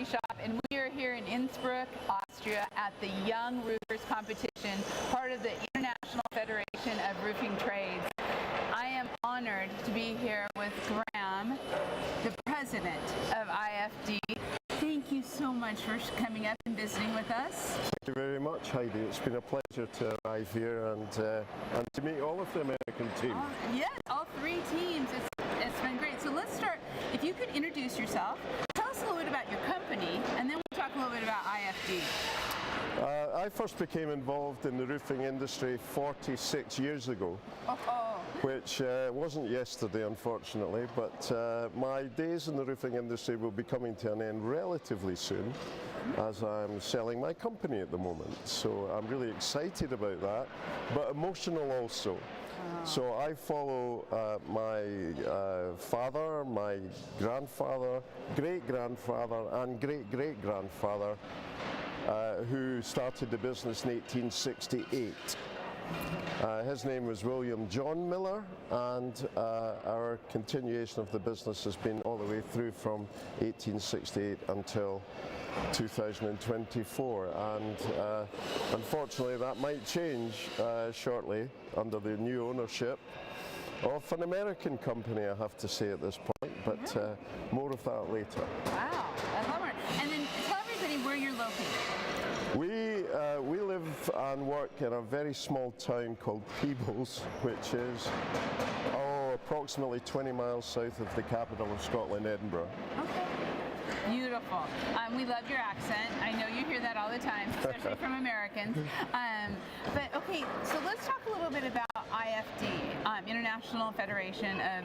Coffee Shop, and we are here in Innsbruck, Austria at the Young Roofers Competition, part of the International Federation of Roofing Trades. I am honored to be here with Graham, the president of IFD. Thank you so much for coming up and visiting with us. Thank you very much, Heidi. It's been a pleasure to arrive here and to meet all of the American team. Yes, all three teams. It's been great. So let's start. If you could introduce yourself, tell us a little bit about your company, and then we'll talk a little bit about IFD. I first became involved in the roofing industry 46 years ago, which wasn't yesterday, unfortunately, but my days in the roofing industry will be coming to an end relatively soon, as I'm selling my company at the moment. So I'm really excited about that, but emotional also. So I follow my father, my grandfather, great-grandfather and great-great-grandfather, who started the business in 1868. His name was William John Miller, and our continuation of the business has been all the way through from 1868 until 2024, and unfortunately that might change shortly under the new ownership of an American company, I have to say at this point, but more of that later. Wow, I love it. And then tell everybody where you're located. We live and work in a very small town called Peebles, which is approximately 20 miles south of the capital of Scotland, Edinburgh. Okay. Beautiful. We love your accent. I know you hear that all the time, especially from Americans. But okay, so let's talk a little bit about IFD, International Federation of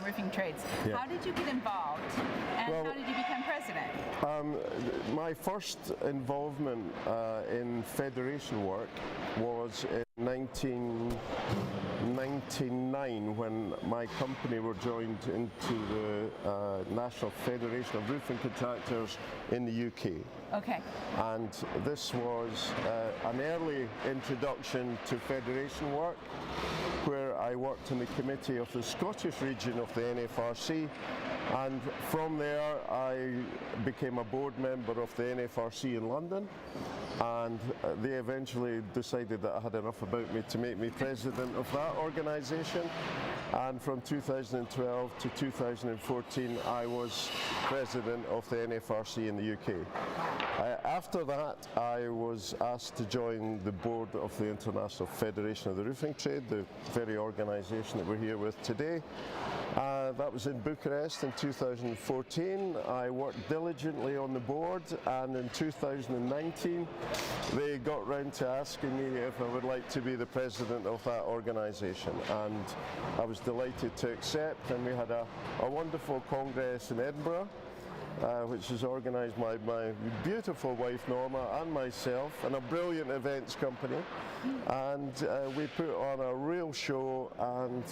Roofing Trades. Yeah. How did you get involved, and how did you become president? My first involvement in federation work was in 1999 when my company were joined into the National Federation of Roofing Contractors in the UK. Okay. And this was an early introduction to federation work, where I worked in the committee of the Scottish region of the NFRC, and from there I became a board member of the NFRC in London, and they eventually decided that I had enough about me to make me president of that organisation, and from 2012 to 2014 I was president of the NFRC in the UK. After that, I was asked to join the board of the International Federation of the Roofing Trade, the very organisation that we're here with today. That was in Bucharest in 2014. I worked diligently on the board, and in 2019 they got round to asking me if I would like to be the president of that organisation, and I was delighted to accept, and we had a wonderful congress in Edinburgh, which is organised by my beautiful wife Norma and myself, and a brilliant events company, and we put on a real show, and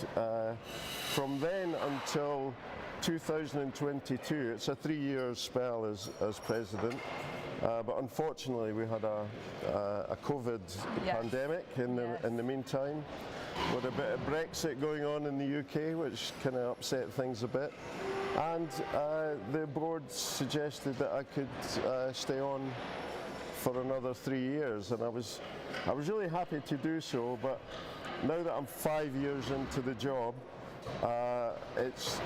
from then until 2022, it's a 3-year spell as president, but unfortunately we had a COVID pandemic in the meantime, with a bit of Brexit going on in the UK, which kind of upset things a bit. And the board suggested that I could stay on for another 3 years, and I was really happy to do so. But now that I'm 5 years into the job, it's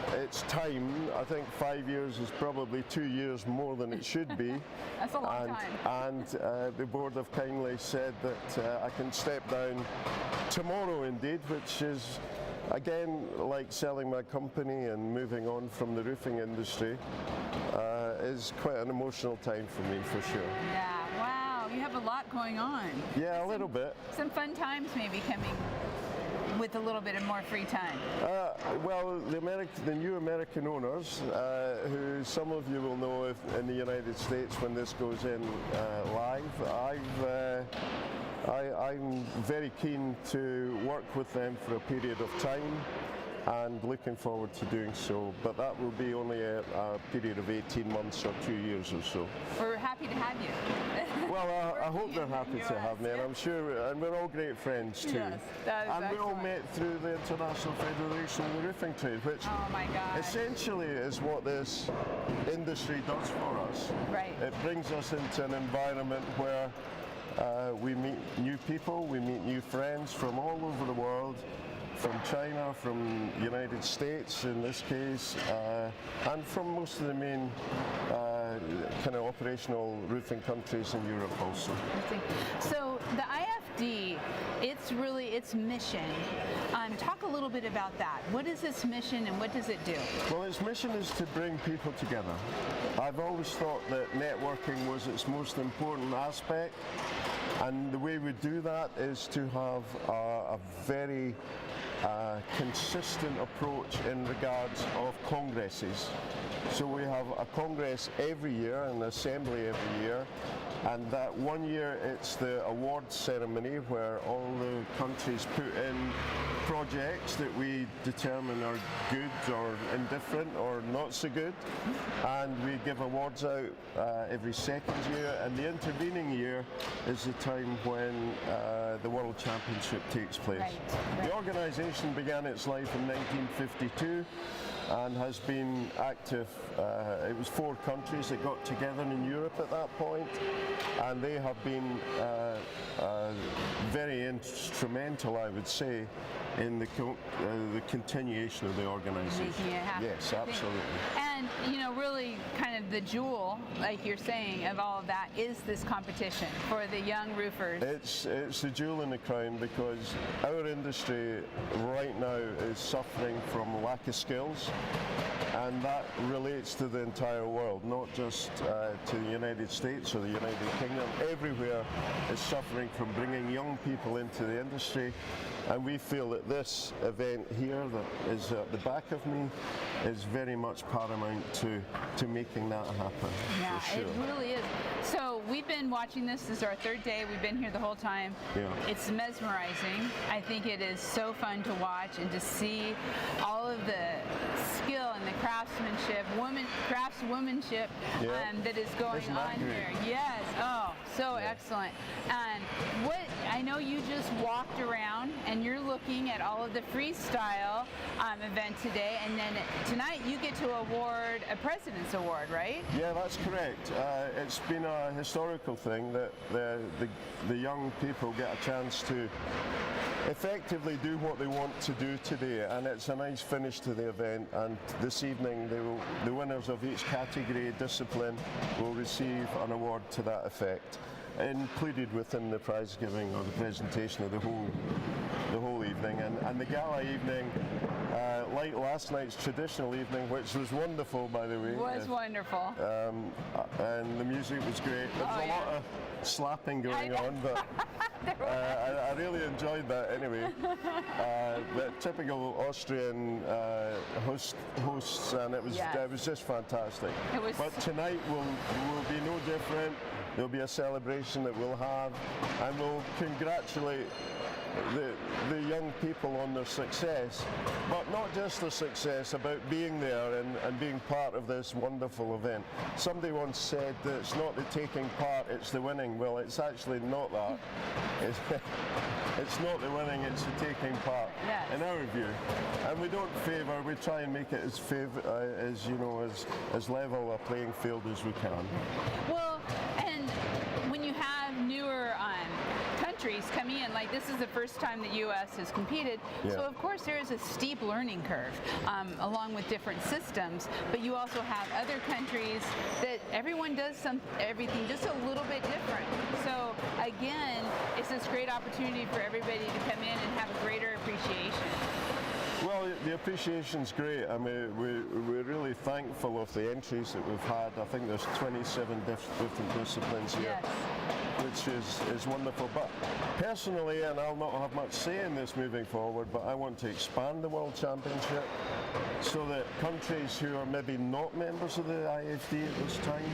time. I think 5 years is probably 2 years more than it should be. That's a long time. And the board have kindly said that I can step down tomorrow, indeed, which is, again, like selling my company and moving on from the roofing industry, is quite an emotional time for me, for sure. Yeah, wow, you have a lot going on. Yeah, a little bit. Some fun times maybe coming with a little bit of more free time. Well, the new American owners, who some of you will know in the United States when this goes in live, I'm very keen to work with them for a period of time, and looking forward to doing so. But that will be only a period of 18 months or 2 years or so. We're happy to have you. Well, I hope they're happy to have me, and I'm sure, and we're all great friends too. Yes, that is and we all excellent. met through the International Federation of the Roofing Trade, which Oh my God. essentially is what this industry does for us. Right. It brings us into an environment where we meet new people, we meet new friends from all over the world, from China, from the United States in this case, and from most of the main kind of operational roofing countries in Europe also. So the IFD, its mission. Talk a little bit about that. What is its mission and what does it do? Well, its mission is to bring people together. I've always thought that networking was its most important aspect, and the way we do that is to have a very consistent approach in regards of congresses. So we have a congress every year, an assembly every year, and that one year it's the awards ceremony where all the countries put in projects that we determine are good or indifferent or not so good, and we give awards out every second year, and the intervening year is the time when the World Championship takes place. Right. The organisation began its life in 1952 and has been active. It was 4 countries that got together in Europe at that point, and they have been very instrumental, I would say, in the continuation of the organisation. Making it happen. Yes, absolutely. And really kind of the jewel, like you're saying, of all of that is this competition for the young roofers. It's the jewel in the crown because our industry right now is suffering from lack of skills, and that relates to the entire world, not just to the United States or the United Kingdom. Everywhere is suffering from bringing young people into the industry, and we feel that this event here that is at the back of me is very much paramount to making that happen. Yeah, for sure. it really is. So we've been watching this. This is our 3rd day. We've been here the whole time. Yeah. It's mesmerizing. I think it is so fun to watch and to see all of the skill and the craftsmanship, craftswomanship Yeah. That is going Isn't that on great? here. Yes. Oh, so excellent. And I know you just walked around and you're looking at all of the freestyle event today, and then tonight you get to award a President's Award, right? Yeah, that's correct. It's been a historical thing that the young people get a chance to effectively do what they want to do today, and it's a nice finish to the event. And this evening the winners of each category discipline will receive an award to that effect, included within the prize giving or the presentation of the whole evening. And the gala evening, like last night's traditional evening, which was wonderful, by the way. Was wonderful. And the music was great. There was a lot of slapping going on, but I really enjoyed that anyway. The typical Austrian hosts, and it was just fantastic. But tonight will be no different. There'll be a celebration that we'll have, and we'll congratulate the young people on their success, but not just their success, about being there and being part of this wonderful event. Somebody once said that it's not the taking part, it's the winning. Well, it's actually not that. It's not the winning, it's the taking part, in our view. And we don't favour, we try and make it as level a playing field as we can. Well, and when you have newer countries coming in, like this is the first time the U.S. has competed, so of course there is a steep learning curve along with different systems, but you also have other countries that everyone does everything just a little bit different. So again, it's this great opportunity for everybody to come in and have a greater appreciation. Well, the appreciation's great. I mean, we're really thankful of the entries that we've had. I think there's 27 different disciplines here, which is wonderful. But personally, and I'll not have much say in this moving forward, but I want to expand the World Championship so that countries who are maybe not members of the IFD at this time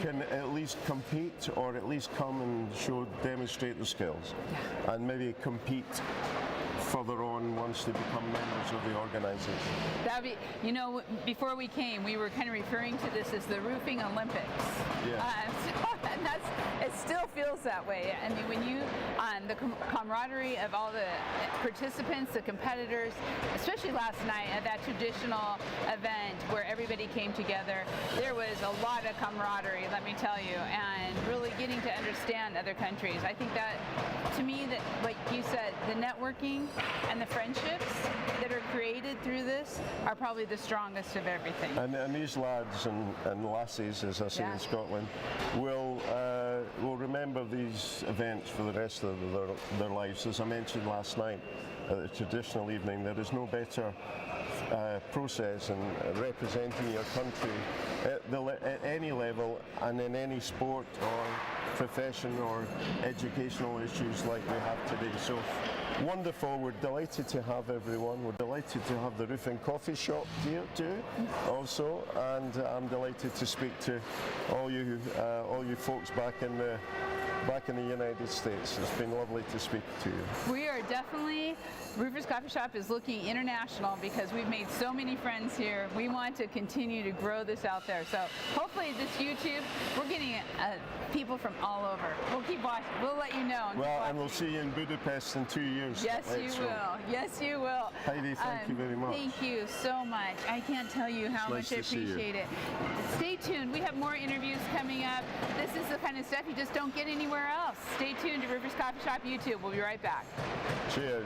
can at least compete, or at least come and demonstrate the skills, and maybe compete further on once they become members of the organisation. That'd be, you know, before we came, we were kind of referring to this as the roofing Olympics. Yes. And it still feels that way. I mean, when you, the camaraderie of all the participants, the competitors, especially last night at that traditional event where everybody came together, there was a lot of camaraderie, let me tell you, and really getting to understand other countries. I think that, to me, that, like you said, the networking and the friendships that are created through this are probably the strongest of everything. And these lads and lasses, as I say in Scotland, will remember these events for the rest of their lives. As I mentioned last night at the traditional evening, there is no better process in representing your country at any level and in any sport or profession or educational issues like we have today. So wonderful. We're delighted to have everyone. We're delighted to have the Roofing Coffee Shop here too, also, and I'm delighted to speak to all you folks back in the United States. It's been lovely to speak to you. We are definitely, Roofers Coffee Shop is looking international because we've made so many friends here. We want to continue to grow this out there. So hopefully this YouTube, we're getting people from all over. We'll keep watching. We'll let you know. Well, and we'll see you in Budapest in 2 years. Yes, you will. Yes, you will. Heidi, thank you very much. Thank you so much. I can't tell you how much I appreciate it. Stay tuned. We have more interviews coming up. This is the kind of stuff you just don't get anywhere else. Stay tuned to Roofers Coffee Shop YouTube. We'll be right back. Cheers.